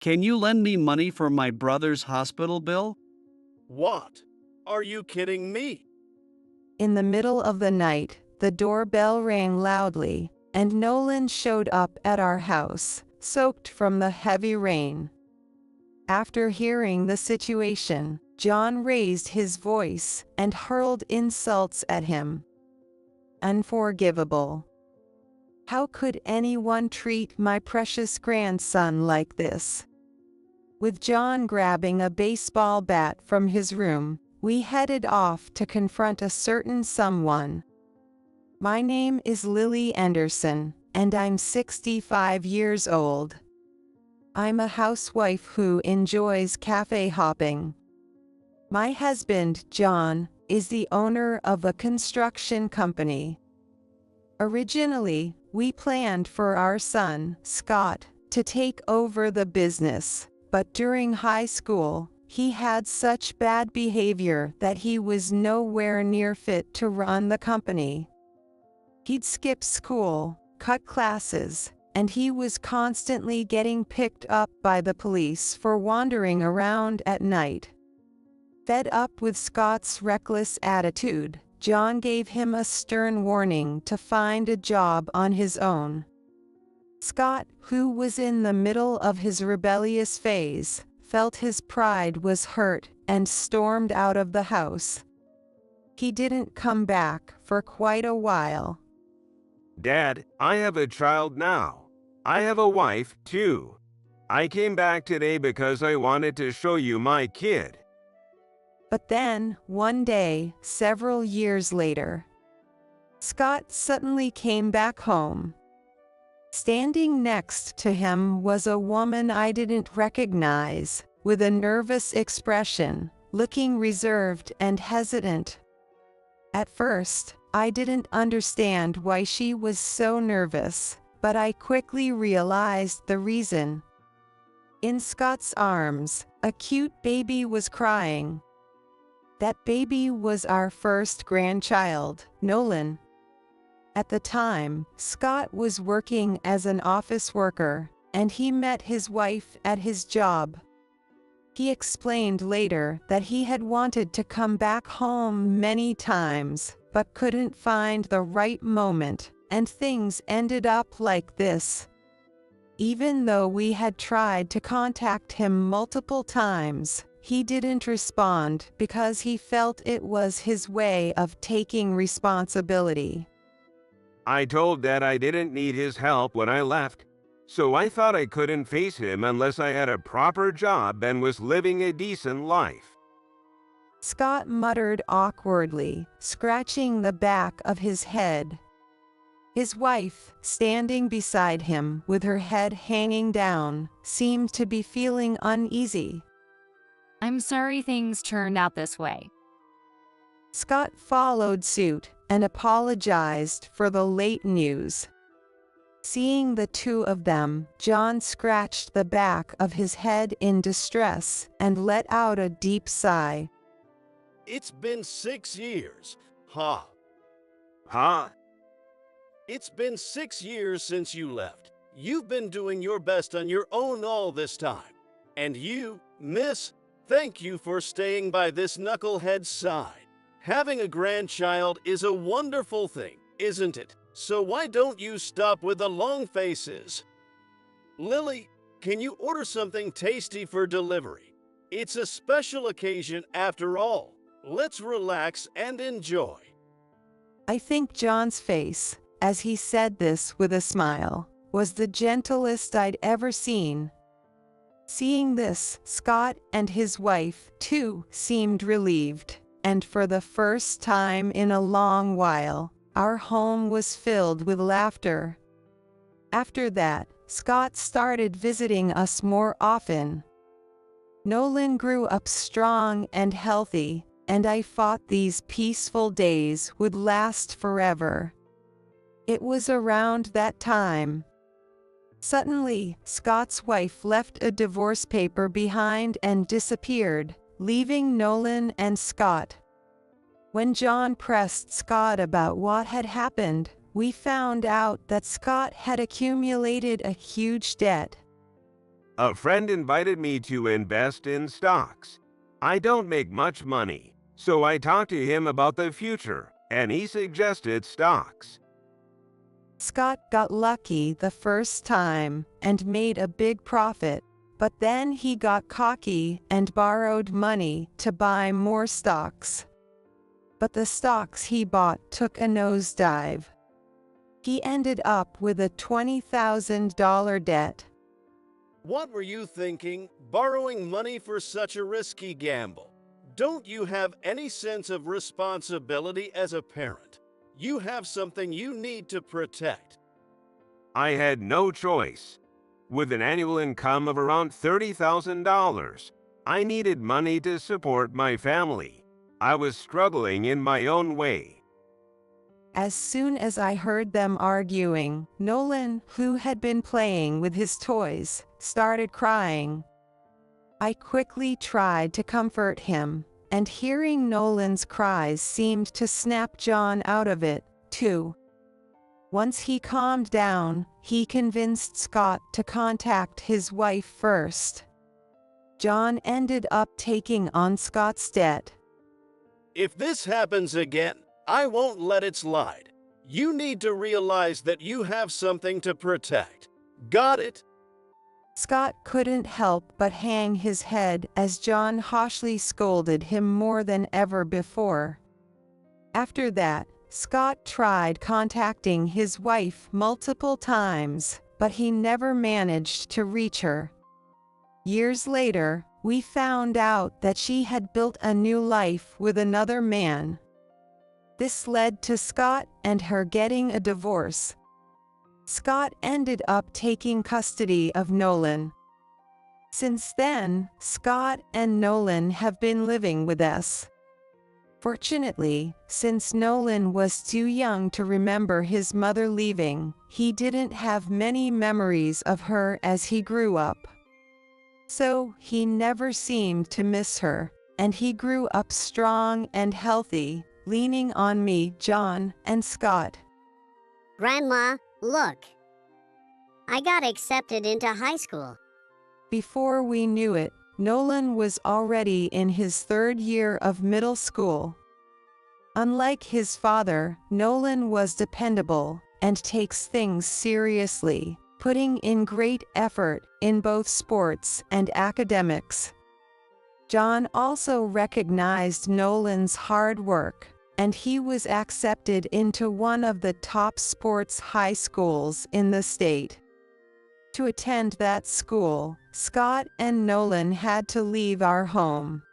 Can you lend me money for my brother's hospital bill? What? Are you kidding me? In the middle of the night, the doorbell rang loudly, and Nolan showed up at our house, soaked from the heavy rain. After hearing the situation, John raised his voice and hurled insults at him. Unforgivable. How could anyone treat my precious grandson like this? With John grabbing a baseball bat from his room, we headed off to confront a certain someone. My name is Lily Anderson, and I'm 65 years old. I'm a housewife who enjoys cafe hopping. My husband, John, is the owner of a construction company. Originally, we planned for our son, Scott, to take over the business, but during high school, he had such bad behavior that he was nowhere near fit to run the company. He'd skip school, cut classes, and he was constantly getting picked up by the police for wandering around at night. Fed up with Scott's reckless attitude, John gave him a stern warning to find a job on his own. Scott, who was in the middle of his rebellious phase, felt his pride was hurt and stormed out of the house. He didn't come back for quite a while. Dad, I have a child now. I have a wife, too. I came back today because I wanted to show you my kid. But then, one day, several years later, Scott suddenly came back home. Standing next to him was a woman I didn't recognize, with a nervous expression, looking reserved and hesitant. At first, I didn't understand why she was so nervous, but I quickly realized the reason. In Scott's arms, a cute baby was crying. That baby was our first grandchild, Nolan. At the time, Scott was working as an office worker, and he met his wife at his job. He explained later that he had wanted to come back home many times, but couldn't find the right moment, and things ended up like this. Even though we had tried to contact him multiple times, he didn't respond because he felt it was his way of taking responsibility. I told Dad I didn't need his help when I left, so I thought I couldn't face him unless I had a proper job and was living a decent life. Scott muttered awkwardly, scratching the back of his head. His wife, standing beside him with her head hanging down, seemed to be feeling uneasy. I'm sorry things turned out this way. Scott followed suit and apologized for the late news. Seeing the two of them, John scratched the back of his head in distress and let out a deep sigh. It's been 6 years. Huh? Huh? It's been 6 years since you left. You've been doing your best on your own all this time. And you, miss, thank you for staying by this knucklehead's side. Having a grandchild is a wonderful thing, isn't it? So why don't you stop with the long faces? Lily, can you order something tasty for delivery? It's a special occasion after all. Let's relax and enjoy. I think John's face, as he said this with a smile, was the gentlest I'd ever seen. Seeing this, Scott and his wife, too, seemed relieved, and for the first time in a long while, our home was filled with laughter. After that, Scott started visiting us more often. Nolan grew up strong and healthy, and I thought these peaceful days would last forever. It was around that time. Suddenly, Scott's wife left a divorce paper behind and disappeared, leaving Nolan and Scott. When John pressed Scott about what had happened, we found out that Scott had accumulated a huge debt. A friend invited me to invest in stocks. I don't make much money, so I talked to him about the future, and he suggested stocks. Scott got lucky the first time and made a big profit, but then he got cocky and borrowed money to buy more stocks. But the stocks he bought took a nosedive. He ended up with a $20,000 debt. What were you thinking, borrowing money for such a risky gamble? Don't you have any sense of responsibility as a parent? You have something you need to protect. I had no choice. With an annual income of around $30,000, I needed money to support my family. I was struggling in my own way. As soon as I heard them arguing, Nolan, who had been playing with his toys, started crying. I quickly tried to comfort him, and hearing Nolan's cries seemed to snap John out of it, too. Once he calmed down, he convinced Scott to contact his wife first. John ended up taking on Scott's debt. If this happens again, I won't let it slide. You need to realize that you have something to protect. Got it? Scott couldn't help but hang his head as John harshly scolded him more than ever before. After that, Scott tried contacting his wife multiple times, but he never managed to reach her. Years later, we found out that she had built a new life with another man. This led to Scott and her getting a divorce. Scott ended up taking custody of Nolan. Since then, Scott and Nolan have been living with us. Fortunately, since Nolan was too young to remember his mother leaving, he didn't have many memories of her as he grew up. So, he never seemed to miss her, and he grew up strong and healthy, leaning on me, John, and Scott. Grandma, look. I got accepted into high school. Before we knew it, Nolan was already in his third year of middle school. Unlike his father, Nolan was dependable and takes things seriously, putting in great effort in both sports and academics. John also recognized Nolan's hard work, and he was accepted into one of the top sports high schools in the state. To attend that school, Scott and Nolan had to leave our home.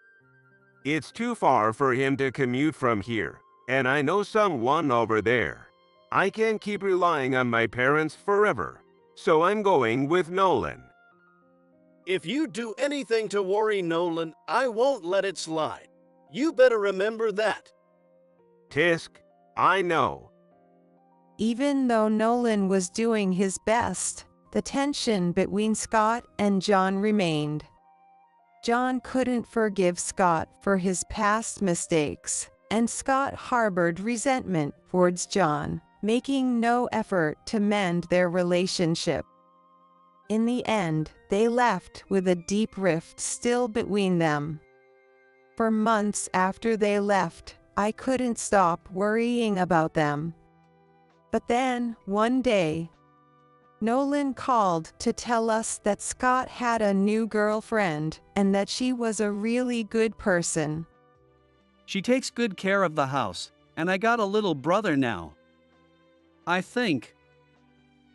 It's too far for him to commute from here, and I know someone over there. I can't keep relying on my parents forever, so I'm going with Nolan. If you do anything to worry Nolan, I won't let it slide. You better remember that. Tisk, I know. Even though Nolan was doing his best, the tension between Scott and John remained. John couldn't forgive Scott for his past mistakes, and Scott harbored resentment towards John, making no effort to mend their relationship. In the end, they left with a deep rift still between them. For months after they left, I couldn't stop worrying about them. But then, one day, Nolan called to tell us that Scott had a new girlfriend and that she was a really good person. She takes good care of the house, and I got a little brother now. I think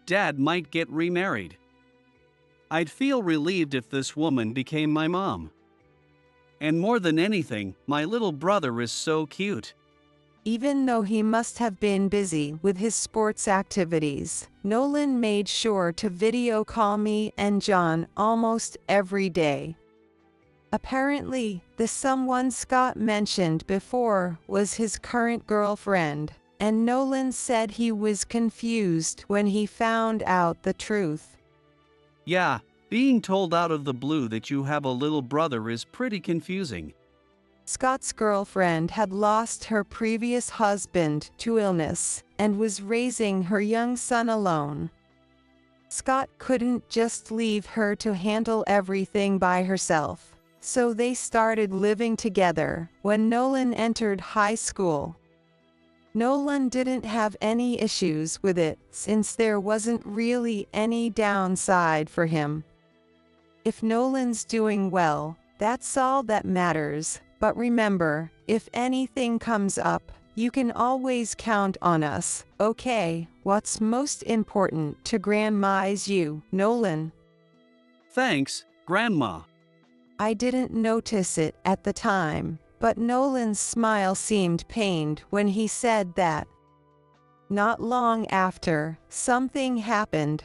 Dad might get remarried. I'd feel relieved if this woman became my mom. And more than anything, my little brother is so cute. Even though he must have been busy with his sports activities, Nolan made sure to video call me and John almost every day. Apparently, the someone Scott mentioned before was his current girlfriend, and Nolan said he was confused when he found out the truth. Yeah, being told out of the blue that you have a little brother is pretty confusing. Scott's girlfriend had lost her previous husband to illness and was raising her young son alone. Scott couldn't just leave her to handle everything by herself, so they started living together when Nolan entered high school. Nolan didn't have any issues with it since there wasn't really any downside for him. If Nolan's doing well, that's all that matters, but remember, if anything comes up, you can always count on us, okay? What's most important to Grandma is you, Nolan. Thanks, Grandma. I didn't notice it at the time, but Nolan's smile seemed pained when he said that. Not long after, something happened.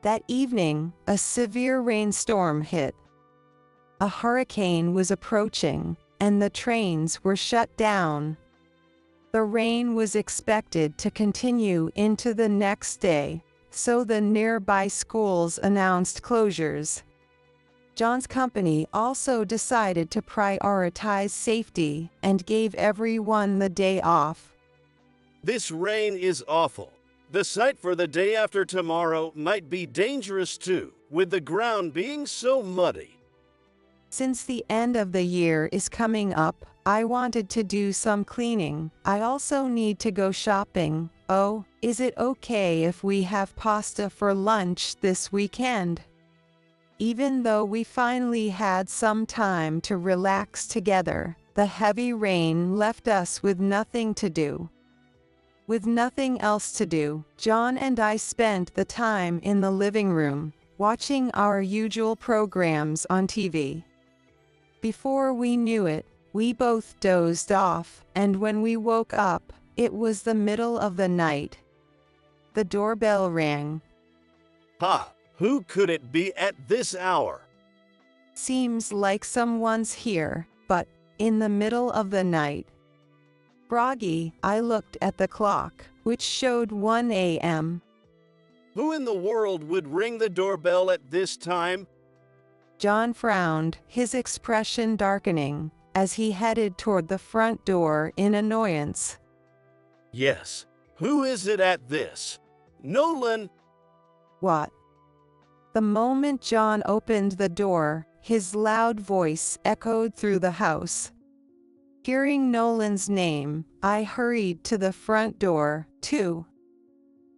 That evening, a severe rainstorm hit. A hurricane was approaching, and the trains were shut down. The rain was expected to continue into the next day, so the nearby schools announced closures. John's company also decided to prioritize safety and gave everyone the day off. This rain is awful. The site for the day after tomorrow might be dangerous too, with the ground being so muddy. Since the end of the year is coming up, I wanted to do some cleaning. I also need to go shopping. Oh, is it okay if we have pasta for lunch this weekend? Even though we finally had some time to relax together, the heavy rain left us with nothing to do. With nothing else to do, John and I spent the time in the living room, watching our usual programs on TV. Before we knew it, we both dozed off, and when we woke up, it was the middle of the night. The doorbell rang. Ha! Who could it be at this hour? Seems like someone's here, but in the middle of the night. Groggy, I looked at the clock, which showed 1 a.m. Who in the world would ring the doorbell at this time? John frowned, his expression darkening, as he headed toward the front door in annoyance. Yes. Who is it at this? Nolan! What? The moment John opened the door, his loud voice echoed through the house. Hearing Nolan's name, I hurried to the front door, too.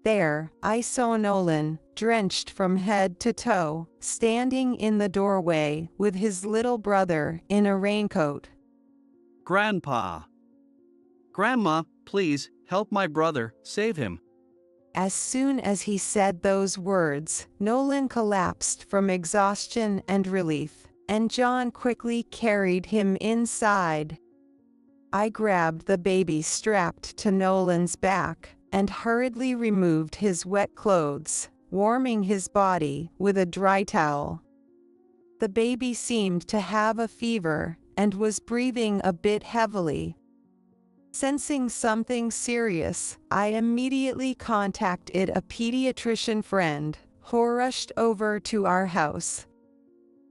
There, I saw Nolan, drenched from head to toe, standing in the doorway with his little brother in a raincoat. Grandpa. Grandma, please, help my brother, save him. As soon as he said those words, Nolan collapsed from exhaustion and relief, and John quickly carried him inside. I grabbed the baby strapped to Nolan's back, and hurriedly removed his wet clothes, warming his body with a dry towel. The baby seemed to have a fever, and was breathing a bit heavily. Sensing something serious, I immediately contacted a pediatrician friend, who rushed over to our house.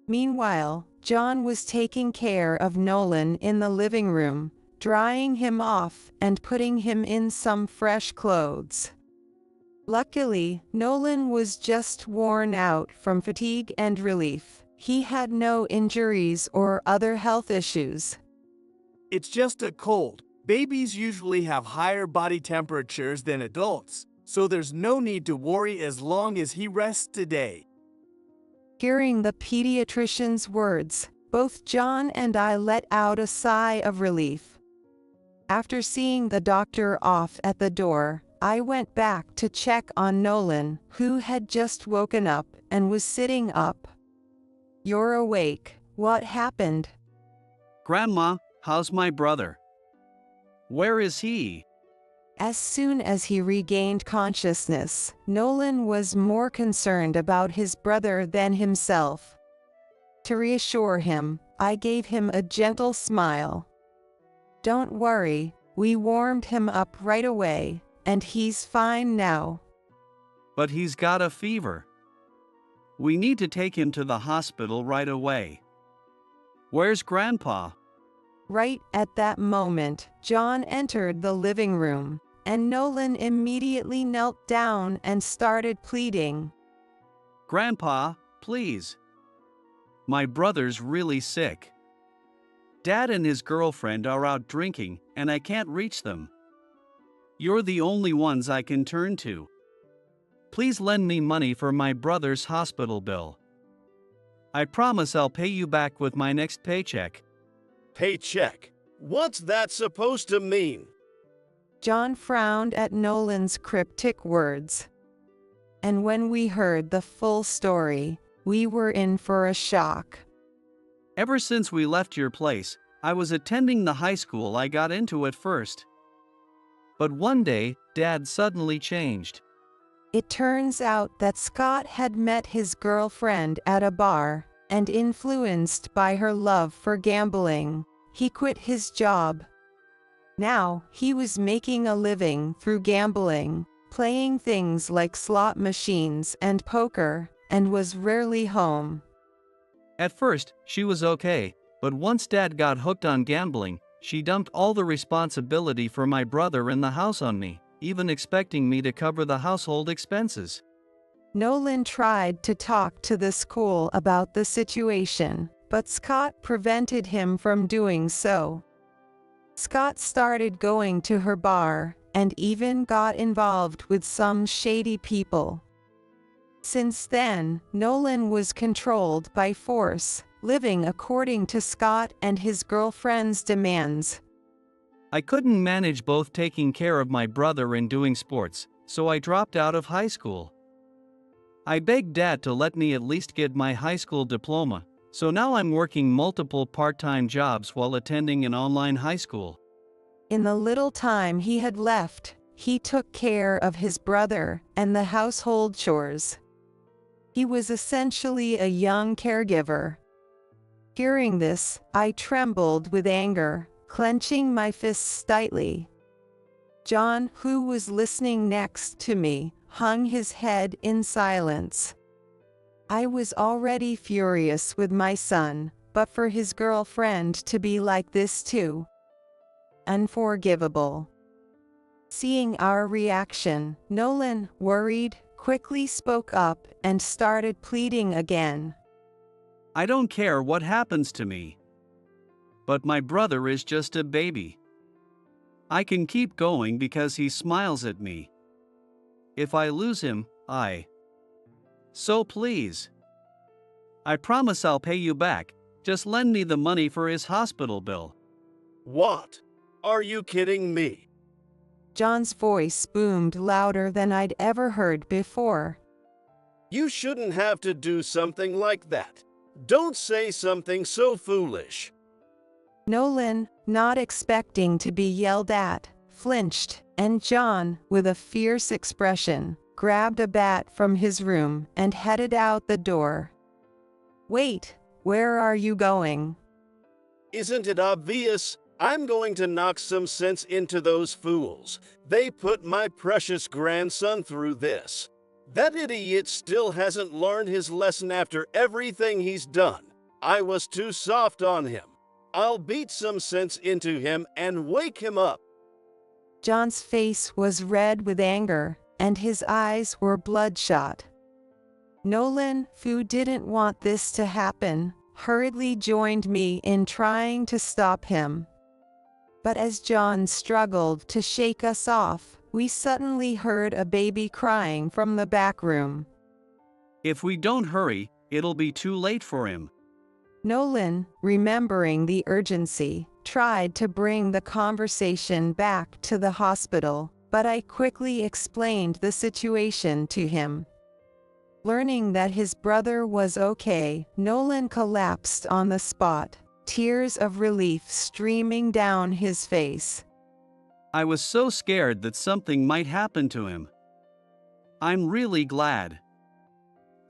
Meanwhile, John was taking care of Nolan in the living room, drying him off and putting him in some fresh clothes. Luckily, Nolan was just worn out from fatigue and relief. He had no injuries or other health issues. It's just a cold. Babies usually have higher body temperatures than adults, so there's no need to worry as long as he rests today. Hearing the pediatrician's words, both John and I let out a sigh of relief. After seeing the doctor off at the door, I went back to check on Nolan, who had just woken up and was sitting up. You're awake. What happened? Grandma, how's my brother? Where is he? As soon as he regained consciousness, Nolan was more concerned about his brother than himself. To reassure him, I gave him a gentle smile. Don't worry, we warmed him up right away, and he's fine now. But he's got a fever. We need to take him to the hospital right away. Where's Grandpa? Right at that moment, John entered the living room, and Nolan immediately knelt down and started pleading. Grandpa, please. My brother's really sick. Dad and his girlfriend are out drinking, and I can't reach them. You're the only ones I can turn to. Please lend me money for my brother's hospital bill. I promise I'll pay you back with my next paycheck. Paycheck? What's that supposed to mean? John frowned at Nolan's cryptic words. And when we heard the full story, we were in for a shock. Ever since we left your place, I was attending the high school I got into at first. But one day, Dad suddenly changed. It turns out that Scott had met his girlfriend at a bar, and influenced by her love for gambling, he quit his job. Now, he was making a living through gambling, playing things like slot machines and poker, and was rarely home. At first, she was okay, but once Dad got hooked on gambling, she dumped all the responsibility for my brother and the house on me, even expecting me to cover the household expenses. Nolan tried to talk to the school about the situation, but Scott prevented him from doing so. Scott started going to her bar, and even got involved with some shady people. Since then, Nolan was controlled by force, living according to Scott and his girlfriend's demands. I couldn't manage both taking care of my brother and doing sports, so I dropped out of high school. I begged Dad to let me at least get my high school diploma, so now I'm working multiple part-time jobs while attending an online high school. In the little time he had left, he took care of his brother and the household chores. He was essentially a young caregiver. Hearing this, I trembled with anger, clenching my fists tightly. John, who was listening next to me, hung his head in silence. I was already furious with my son, but for his girlfriend to be like this too. Unforgivable. Seeing our reaction, Nolan, worried, quickly spoke up and started pleading again. I don't care what happens to me. But my brother is just a baby. I can keep going because he smiles at me. If I lose him, So please. I promise I'll pay you back, just lend me the money for his hospital bill. What? Are you kidding me? John's voice boomed louder than I'd ever heard before. You shouldn't have to do something like that. Don't say something so foolish. Nolan, not expecting to be yelled at, flinched, and John, with a fierce expression, grabbed a bat from his room and headed out the door. Wait, where are you going? Isn't it obvious? I'm going to knock some sense into those fools. They put my precious grandson through this. That idiot still hasn't learned his lesson after everything he's done. I was too soft on him. I'll beat some sense into him and wake him up. John's face was red with anger, and his eyes were bloodshot. Nolan, who didn't want this to happen, hurriedly joined me in trying to stop him. But as John struggled to shake us off, we suddenly heard a baby crying from the back room. If we don't hurry, it'll be too late for him. Nolan, remembering the urgency, tried to bring the conversation back to the hospital, but I quickly explained the situation to him. Learning that his brother was okay, Nolan collapsed on the spot, tears of relief streaming down his face. I was so scared that something might happen to him. I'm really glad.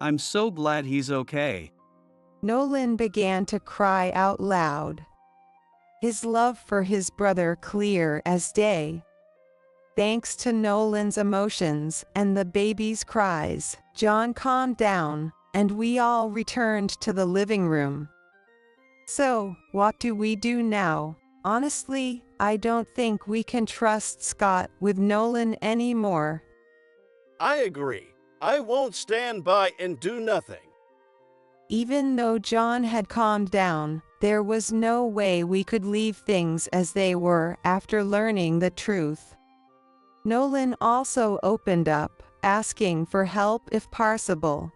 I'm so glad he's okay. Nolan began to cry out loud, his love for his brother clear as day. Thanks to Nolan's emotions and the baby's cries, John calmed down, and we all returned to the living room. So, what do we do now? Honestly, I don't think we can trust Scott with Nolan anymore. I agree. I won't stand by and do nothing. Even though John had calmed down, there was no way we could leave things as they were after learning the truth. Nolan also opened up, asking for help if possible.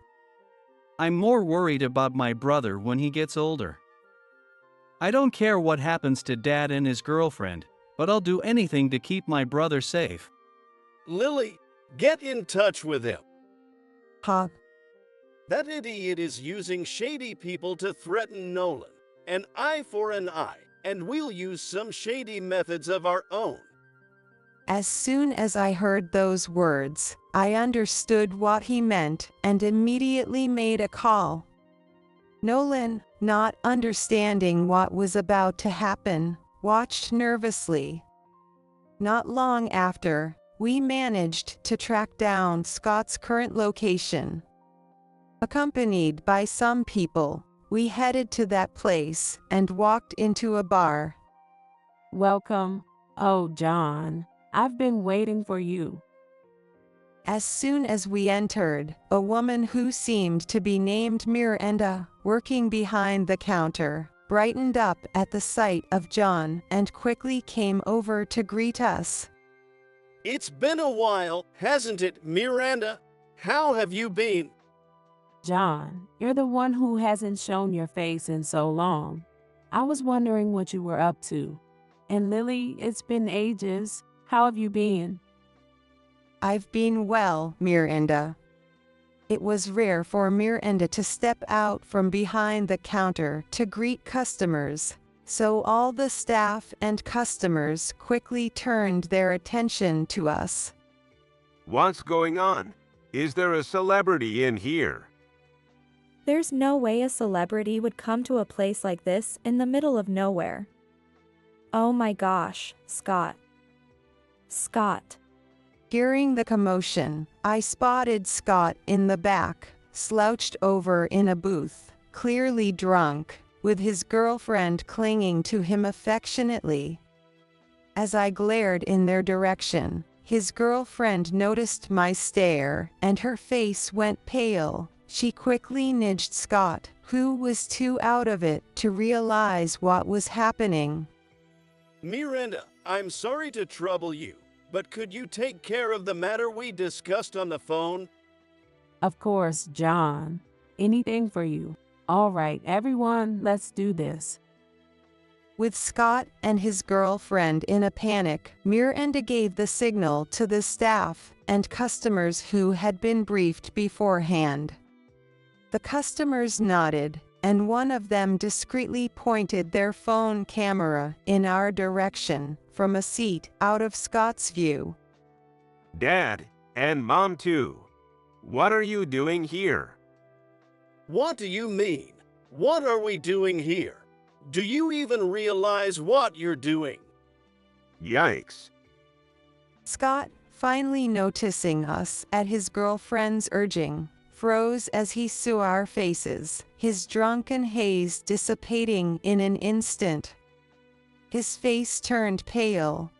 I'm more worried about my brother when he gets older. I don't care what happens to Dad and his girlfriend, but I'll do anything to keep my brother safe. Lily, get in touch with him. Huh? That idiot is using shady people to threaten Nolan. An eye for an eye, and we'll use some shady methods of our own. As soon as I heard those words, I understood what he meant and immediately made a call. Nolan, not understanding what was about to happen, watched nervously. Not long after, we managed to track down Scott's current location. Accompanied by some people, we headed to that place and walked into a bar. Welcome. Oh, John, I've been waiting for you. As soon as we entered, a woman who seemed to be named Miranda, working behind the counter, brightened up at the sight of John and quickly came over to greet us. It's been a while, hasn't it, Miranda? How have you been? John, you're the one who hasn't shown your face in so long. I was wondering what you were up to. And Lily, it's been ages. How have you been? I've been well, Miranda. It was rare for Miranda to step out from behind the counter to greet customers, so all the staff and customers quickly turned their attention to us. What's going on? Is there a celebrity in here? There's no way a celebrity would come to a place like this in the middle of nowhere. Oh my gosh, Scott. Scott. Hearing the commotion, I spotted Scott in the back, slouched over in a booth, clearly drunk, with his girlfriend clinging to him affectionately. As I glared in their direction, his girlfriend noticed my stare, and her face went pale. She quickly nudged Scott, who was too out of it to realize what was happening. Miranda, I'm sorry to trouble you, but could you take care of the matter we discussed on the phone? Of course, John. Anything for you. All right, everyone, let's do this. With Scott and his girlfriend in a panic, Miranda gave the signal to the staff and customers who had been briefed beforehand. The customers nodded, and one of them discreetly pointed their phone camera in our direction from a seat out of Scott's view. Dad, and Mom too. What are you doing here? What do you mean? What are we doing here? Do you even realize what you're doing? Yikes. Scott, finally noticing us at his girlfriend's urging, froze as he saw our faces, his drunken haze dissipating in an instant. His face turned pale.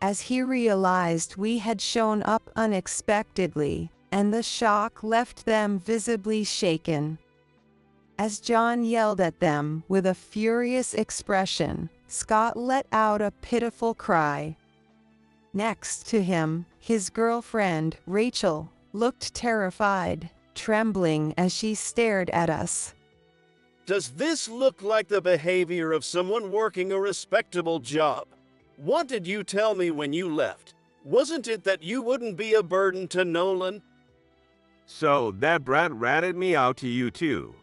As he realized we had shown up unexpectedly, and the shock left them visibly shaken. As John yelled at them with a furious expression, Scott let out a pitiful cry. Next to him, his girlfriend, Rachel, looked terrified, trembling as she stared at us. Does this look like the behavior of someone working a respectable job? What did you tell me when you left? Wasn't it that you wouldn't be a burden to Nolan? So that brat ratted me out to you too.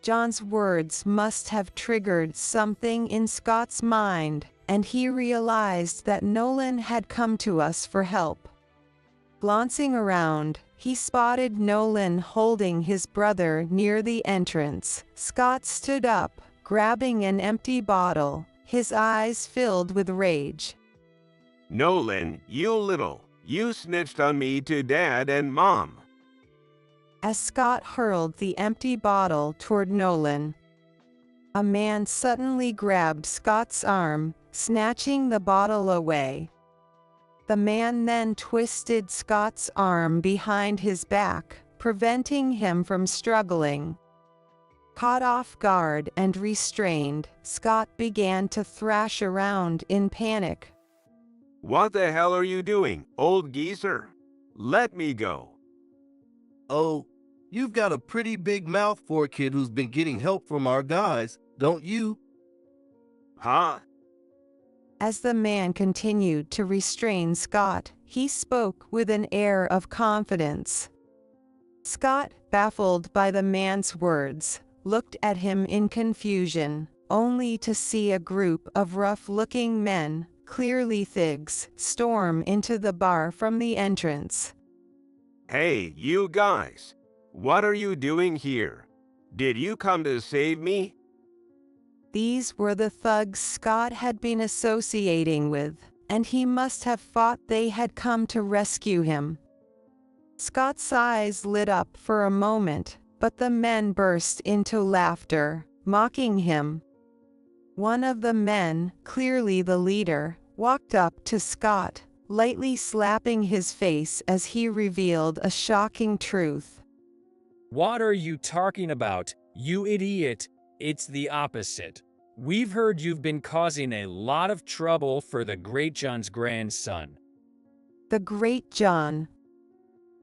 John's words must have triggered something in Scott's mind, and he realized that Nolan had come to us for help. Glancing around, he spotted Nolan holding his brother near the entrance. Scott stood up, grabbing an empty bottle, his eyes filled with rage. Nolan, you snitched on me to Dad and Mom. As Scott hurled the empty bottle toward Nolan, a man suddenly grabbed Scott's arm, snatching the bottle away. The man then twisted Scott's arm behind his back, preventing him from struggling. Caught off guard and restrained, Scott began to thrash around in panic. What the hell are you doing, old geezer? Let me go. Oh, you've got a pretty big mouth for a kid who's been getting help from our guys, don't you? Huh? As the man continued to restrain Scott, he spoke with an air of confidence. Scott, baffled by the man's words, looked at him in confusion, only to see a group of rough-looking men, clearly thugs, storm into the bar from the entrance. Hey, you guys. What are you doing here? Did you come to save me? These were the thugs Scott had been associating with, and he must have thought they had come to rescue him. Scott's eyes lit up for a moment, but the men burst into laughter, mocking him. One of the men, clearly the leader, walked up to Scott, lightly slapping his face as he revealed a shocking truth. What are you talking about, you idiot? It's the opposite. We've heard you've been causing a lot of trouble for the Great John's grandson. The Great John.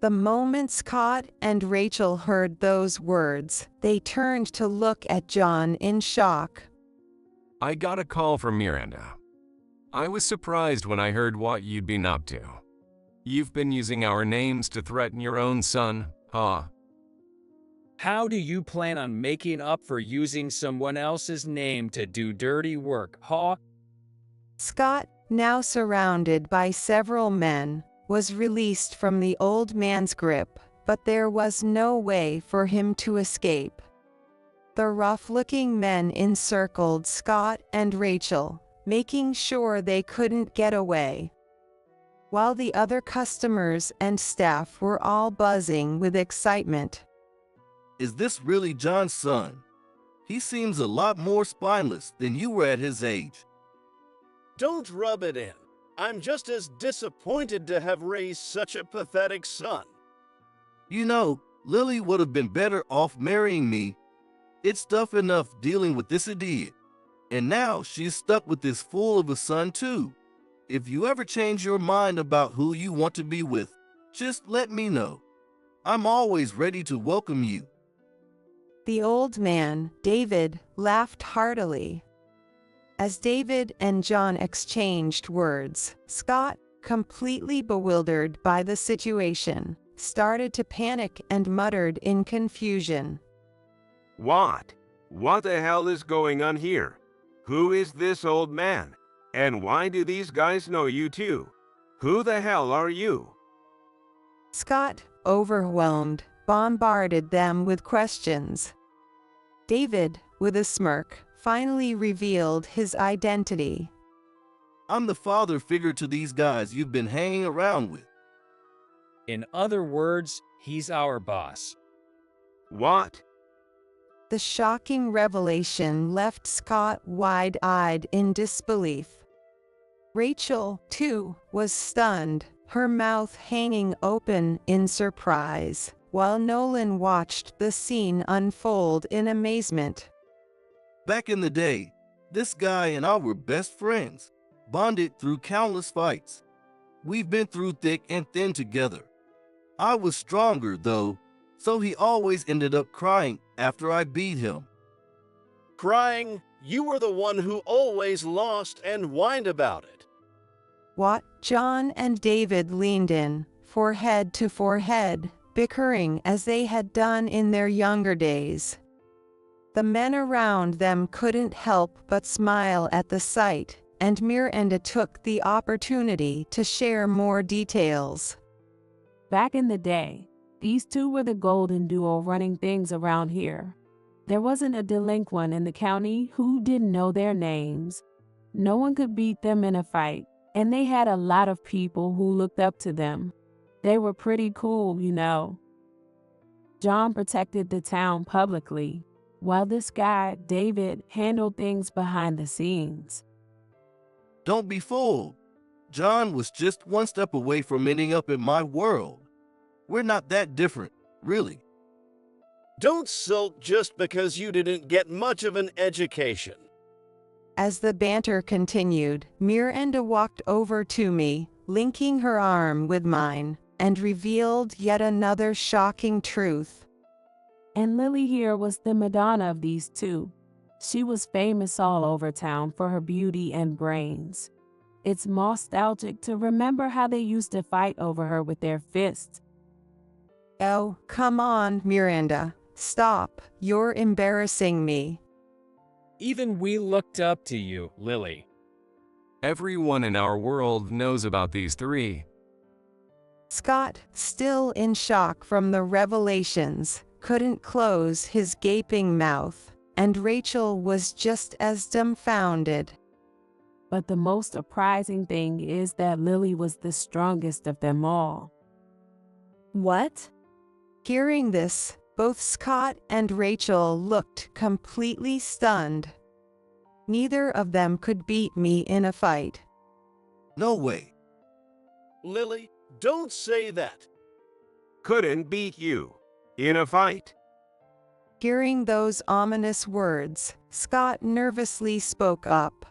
The moment Scott and Rachel heard those words, they turned to look at John in shock. I got a call from Miranda. I was surprised when I heard what you'd been up to. You've been using our names to threaten your own son, huh? How do you plan on making up for using someone else's name to do dirty work, huh? Scott, now surrounded by several men, was released from the old man's grip, but there was no way for him to escape. The rough-looking men encircled Scott and Rachel, making sure they couldn't get away. While the other customers and staff were all buzzing with excitement. Is this really John's son? He seems a lot more spineless than you were at his age. Don't rub it in. I'm just as disappointed to have raised such a pathetic son. You know, Lily would have been better off marrying me. It's tough enough dealing with this idiot. And now she's stuck with this fool of a son too. If you ever change your mind about who you want to be with, just let me know. I'm always ready to welcome you. The old man, David, laughed heartily. As David and John exchanged words, Scott, completely bewildered by the situation, started to panic and muttered in confusion. What? What the hell is going on here? Who is this old man? And why do these guys know you too? Who the hell are you? Scott, overwhelmed, bombarded them with questions. David, with a smirk, finally revealed his identity. I'm the father figure to these guys you've been hanging around with. In other words, he's our boss. What? The shocking revelation left Scott wide-eyed in disbelief. Rachel, too, was stunned, her mouth hanging open in surprise, while Nolan watched the scene unfold in amazement. Back in the day, this guy and I were best friends, bonded through countless fights. We've been through thick and thin together. I was stronger, though, so he always ended up crying after I beat him. Crying? You were the one who always lost and whined about it. What? John and David leaned in, forehead to forehead, bickering as they had done in their younger days. The men around them couldn't help but smile at the sight, and Miranda took the opportunity to share more details. Back in the day, these two were the golden duo running things around here. There wasn't a delinquent in the county who didn't know their names. No one could beat them in a fight, and they had a lot of people who looked up to them. They were pretty cool, you know. John protected the town publicly, while this guy, David, handled things behind the scenes. Don't be fooled. John was just one step away from ending up in my world. We're not that different, really. Don't sulk just because you didn't get much of an education. As the banter continued, Miranda walked over to me, linking her arm with mine, and revealed yet another shocking truth. And Lily here was the Madonna of these two. She was famous all over town for her beauty and brains. It's nostalgic to remember how they used to fight over her with their fists. Oh, come on, Miranda. Stop. You're embarrassing me. Even we looked up to you, Lily. Everyone in our world knows about these three. Scott, still in shock from the revelations, couldn't close his gaping mouth, and Rachel was just as dumbfounded. But the most surprising thing is that Lily was the strongest of them all. What? Hearing this, both Scott and Rachel looked completely stunned. Neither of them could beat me in a fight. No way. Lily, don't say that. Couldn't beat you in a fight. Hearing those ominous words, Scott nervously spoke up.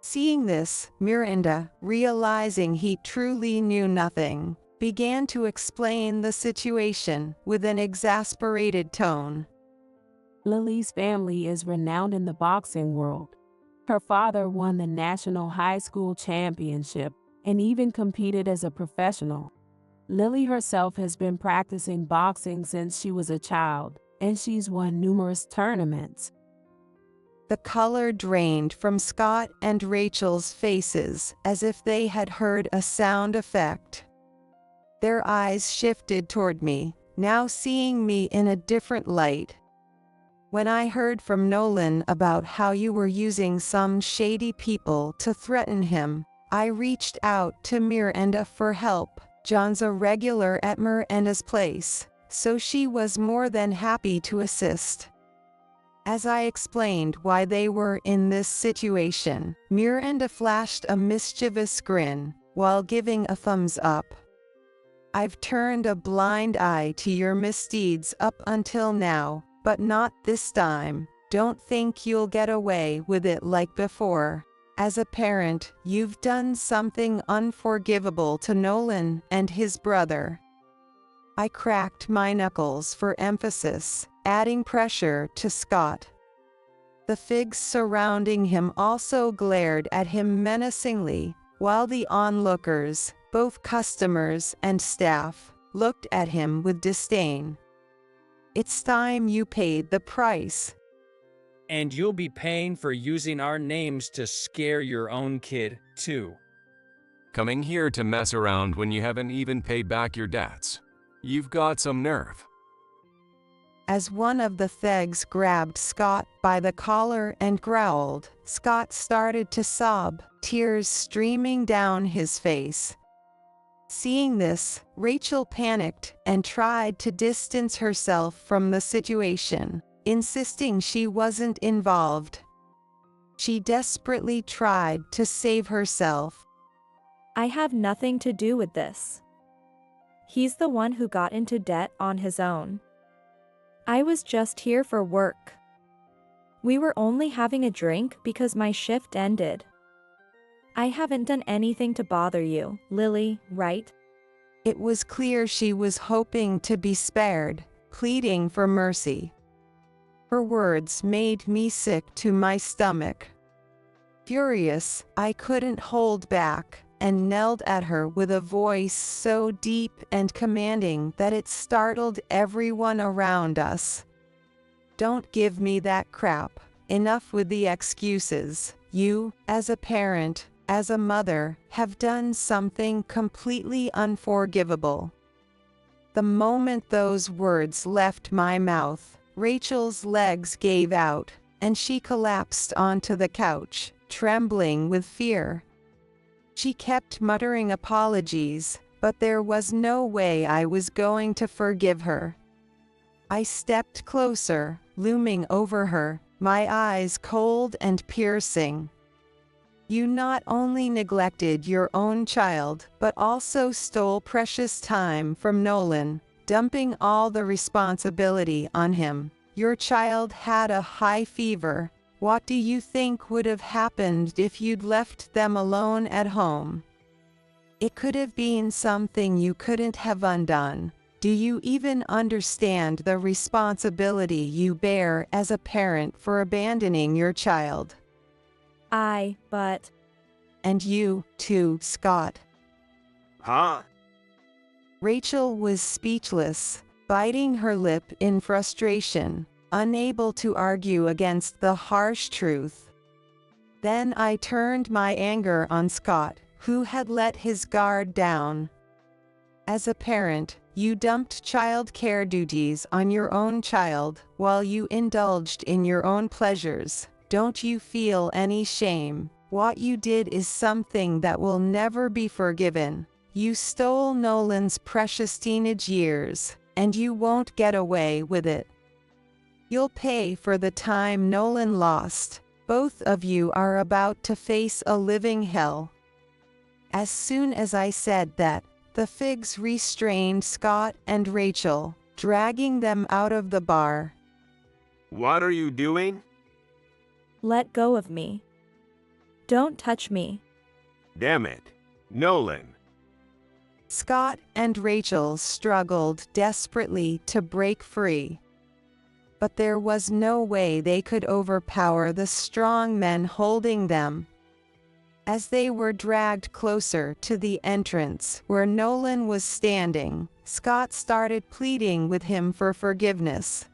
Seeing this, Miranda, realizing he truly knew nothing, began to explain the situation with an exasperated tone. Lily's family is renowned in the boxing world. Her father won the national high school championship and even competed as a professional. Lily herself has been practicing boxing since she was a child, and she's won numerous tournaments. The color drained from Scott and Rachel's faces as if they had heard a sound effect. Their eyes shifted toward me, now seeing me in a different light. When I heard from Nolan about how you were using some shady people to threaten him, I reached out to Miranda for help. John's a regular at Miranda's place, so she was more than happy to assist. As I explained why they were in this situation, Miranda flashed a mischievous grin while giving a thumbs up. I've turned a blind eye to your misdeeds up until now, but not this time. Don't think you'll get away with it like before. As a parent, you've done something unforgivable to Nolan and his brother. I cracked my knuckles for emphasis, adding pressure to Scott. The figs surrounding him also glared at him menacingly, while the onlookers, both customers and staff, looked at him with disdain. It's time you paid the price. And you'll be paying for using our names to scare your own kid, too. Coming here to mess around when you haven't even paid back your debts. You've got some nerve. As one of the thugs grabbed Scott by the collar and growled, Scott started to sob, tears streaming down his face. Seeing this, Rachel panicked and tried to distance herself from the situation, insisting she wasn't involved. She desperately tried to save herself. I have nothing to do with this. He's the one who got into debt on his own. I was just here for work. We were only having a drink because my shift ended. I haven't done anything to bother you, Lily, right? It was clear she was hoping to be spared, pleading for mercy. Her words made me sick to my stomach. Furious, I couldn't hold back, and knelled at her with a voice so deep and commanding that it startled everyone around us. Don't give me that crap. Enough with the excuses. You, as a parent, as a mother, have done something completely unforgivable. The moment those words left my mouth, Rachel's legs gave out, and she collapsed onto the couch, trembling with fear. She kept muttering apologies, but there was no way I was going to forgive her. I stepped closer, looming over her, my eyes cold and piercing. You not only neglected your own child, but also stole precious time from Nolan, dumping all the responsibility on him. Your child had a high fever. What do you think would have happened if you'd left them alone at home? It could have been something you couldn't have undone. Do you even understand the responsibility you bear as a parent for abandoning your child? But. And you, too, Scott. Huh? Rachel was speechless, biting her lip in frustration, unable to argue against the harsh truth. Then I turned my anger on Scott, who had let his guard down. As a parent, you dumped child care duties on your own child while you indulged in your own pleasures. Don't you feel any shame? What you did is something that will never be forgiven. You stole Nolan's precious teenage years, and you won't get away with it. You'll pay for the time Nolan lost. Both of you are about to face a living hell. As soon as I said that, the Figs restrained Scott and Rachel, dragging them out of the bar. What are you doing? Let go of me. Don't touch me. Damn it. Nolan. Scott and Rachel struggled desperately to break free. But there was no way they could overpower the strong men holding them. As they were dragged closer to the entrance where Nolan was standing, Scott started pleading with him for forgiveness.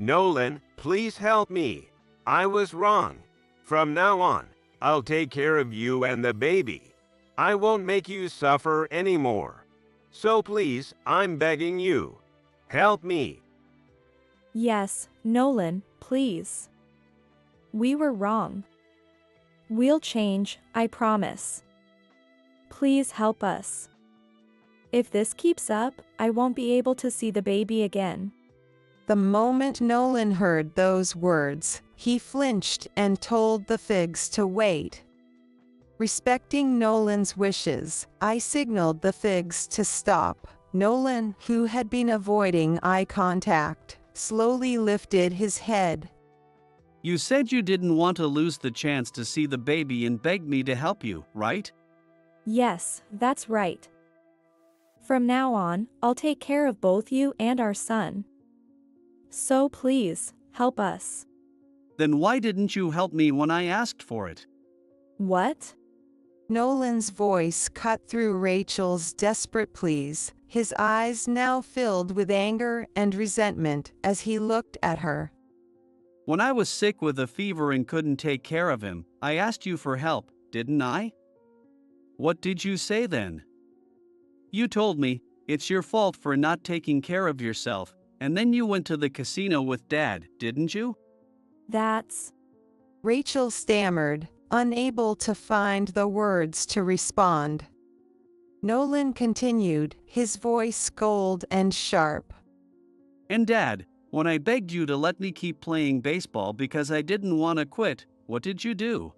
Nolan, please help me. I was wrong. From now on, I'll take care of you and the baby. I won't make you suffer anymore. So please, I'm begging you. Help me. Yes, Nolan, please. We were wrong. We'll change, I promise. Please help us. If this keeps up, I won't be able to see the baby again. The moment Nolan heard those words, he flinched and told the Figs to wait. Respecting Nolan's wishes, I signaled the Figs to stop. Nolan, who had been avoiding eye contact, slowly lifted his head. You said you didn't want to lose the chance to see the baby and begged me to help you, right? Yes, that's right. From now on, I'll take care of both you and our son. So please, help us. Then why didn't you help me when I asked for it? What? Nolan's voice cut through Rachel's desperate pleas, his eyes now filled with anger and resentment as he looked at her. When I was sick with a fever and couldn't take care of him, I asked you for help, didn't I? What did you say then? You told me, it's your fault for not taking care of yourself, and then you went to the casino with Dad, didn't you? That's... Rachel stammered, unable to find the words to respond. Nolan continued, his voice cold and sharp. And Dad, when I begged you to let me keep playing baseball because I didn't want to quit, what did you do?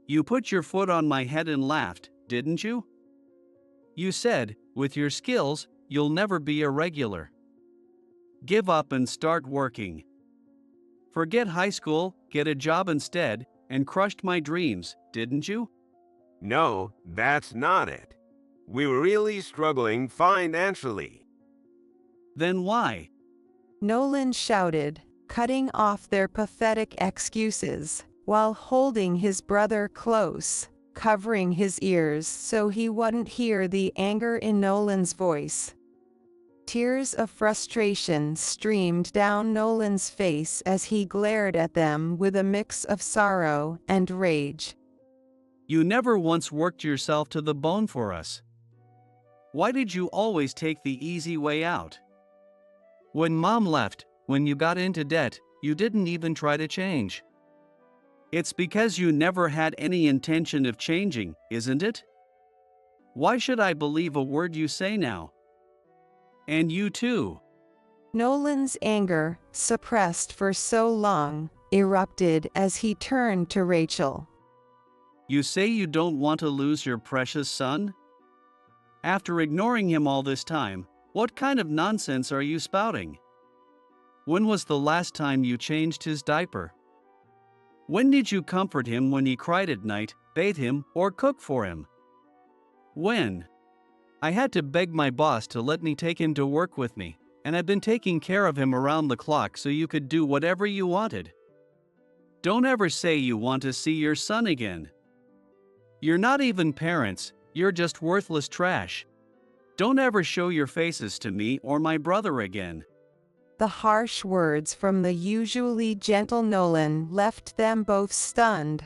You put your foot on my head and laughed, didn't you? You said, with your skills, you'll never be a regular. Give up and start working. Forget high school, get a job instead, and crushed my dreams, didn't you? No, that's not it. We were really struggling financially. Then why? Nolan shouted, cutting off their pathetic excuses, while holding his brother close, covering his ears so he wouldn't hear the anger in Nolan's voice. Tears of frustration streamed down Nolan's face as he glared at them with a mix of sorrow and rage. You never once worked yourself to the bone for us. Why did you always take the easy way out? When Mom left, when you got into debt, you didn't even try to change. It's because you never had any intention of changing, isn't it? Why should I believe a word you say now? And you too. Nolan's anger, suppressed for so long, erupted as he turned to Rachel. You say you don't want to lose your precious son? After ignoring him all this time, what kind of nonsense are you spouting? When was the last time you changed his diaper? When did you comfort him when he cried at night, bathe him, or cook for him? When? I had to beg my boss to let me take him to work with me, and I've been taking care of him around the clock so you could do whatever you wanted. Don't ever say you want to see your son again. You're not even parents, you're just worthless trash. Don't ever show your faces to me or my brother again. The harsh words from the usually gentle Nolan left them both stunned.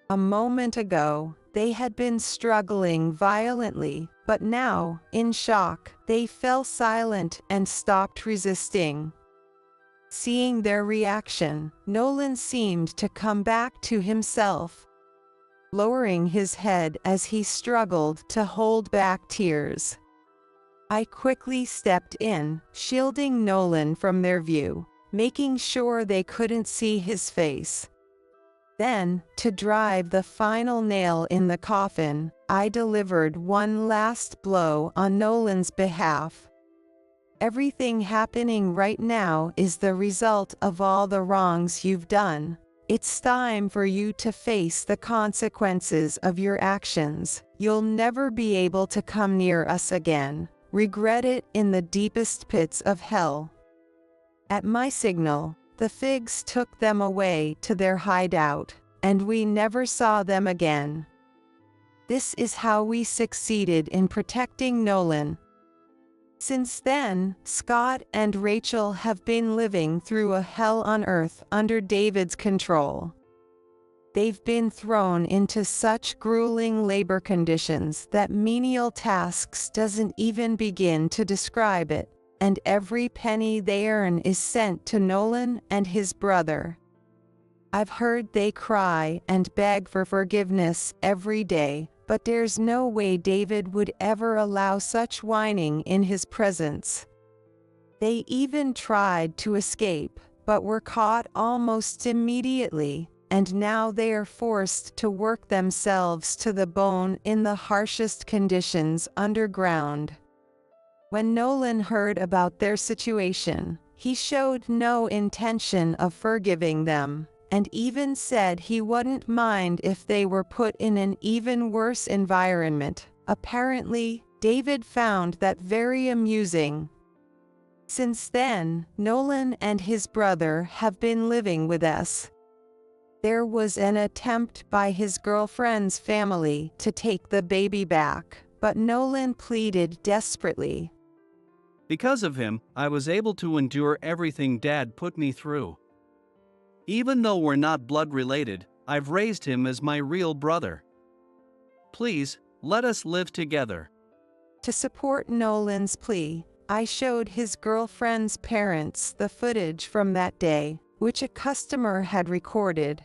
A moment ago, they had been struggling violently, but now, in shock, they fell silent and stopped resisting. Seeing their reaction, Nolan seemed to come back to himself, lowering his head as he struggled to hold back tears. I quickly stepped in, shielding Nolan from their view, making sure they couldn't see his face. Then, to drive the final nail in the coffin, I delivered one last blow on Nolan's behalf. Everything happening right now is the result of all the wrongs you've done. It's time for you to face the consequences of your actions. You'll never be able to come near us again. Regret it in the deepest pits of hell. At my signal, the Figs took them away to their hideout, and we never saw them again. This is how we succeeded in protecting Nolan. Since then, Scott and Rachel have been living through a hell on earth under David's control. They've been thrown into such grueling labor conditions that menial tasks doesn't even begin to describe it, and every penny they earn is sent to Nolan and his brother. I've heard they cry and beg for forgiveness every day, but there's no way David would ever allow such whining in his presence. They even tried to escape, but were caught almost immediately, and now they are forced to work themselves to the bone in the harshest conditions underground. When Nolan heard about their situation, he showed no intention of forgiving them, and even said he wouldn't mind if they were put in an even worse environment. Apparently, David found that very amusing. Since then, Nolan and his brother have been living with us. There was an attempt by his girlfriend's family to take the baby back, but Nolan pleaded desperately. Because of him, I was able to endure everything Dad put me through. Even though we're not blood related, I've raised him as my real brother. Please, let us live together. To support Nolan's plea, I showed his girlfriend's parents the footage from that day, which a customer had recorded.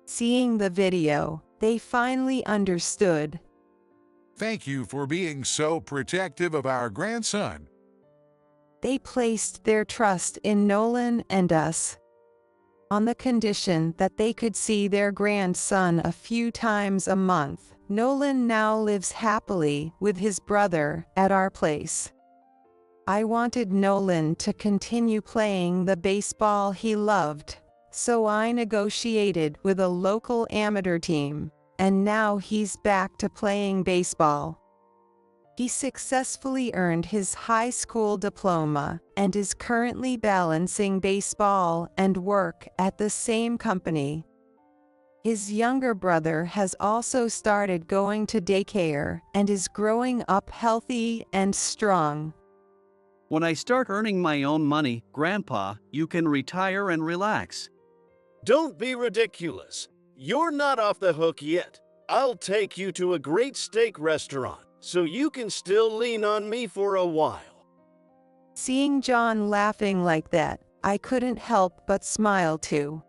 Seeing the video, they finally understood. Thank you for being so protective of our grandson. They placed their trust in Nolan and us, on the condition that they could see their grandson a few times a month. Nolan now lives happily with his brother at our place. I wanted Nolan to continue playing the baseball he loved, so I negotiated with a local amateur team, and now he's back to playing baseball. He successfully earned his high school diploma and is currently balancing baseball and work at the same company. His younger brother has also started going to daycare and is growing up healthy and strong. When I start earning my own money, Grandpa, you can retire and relax. Don't be ridiculous. You're not off the hook yet. I'll take you to a great steak restaurant, so you can still lean on me for a while. Seeing John laughing like that, I couldn't help but smile too.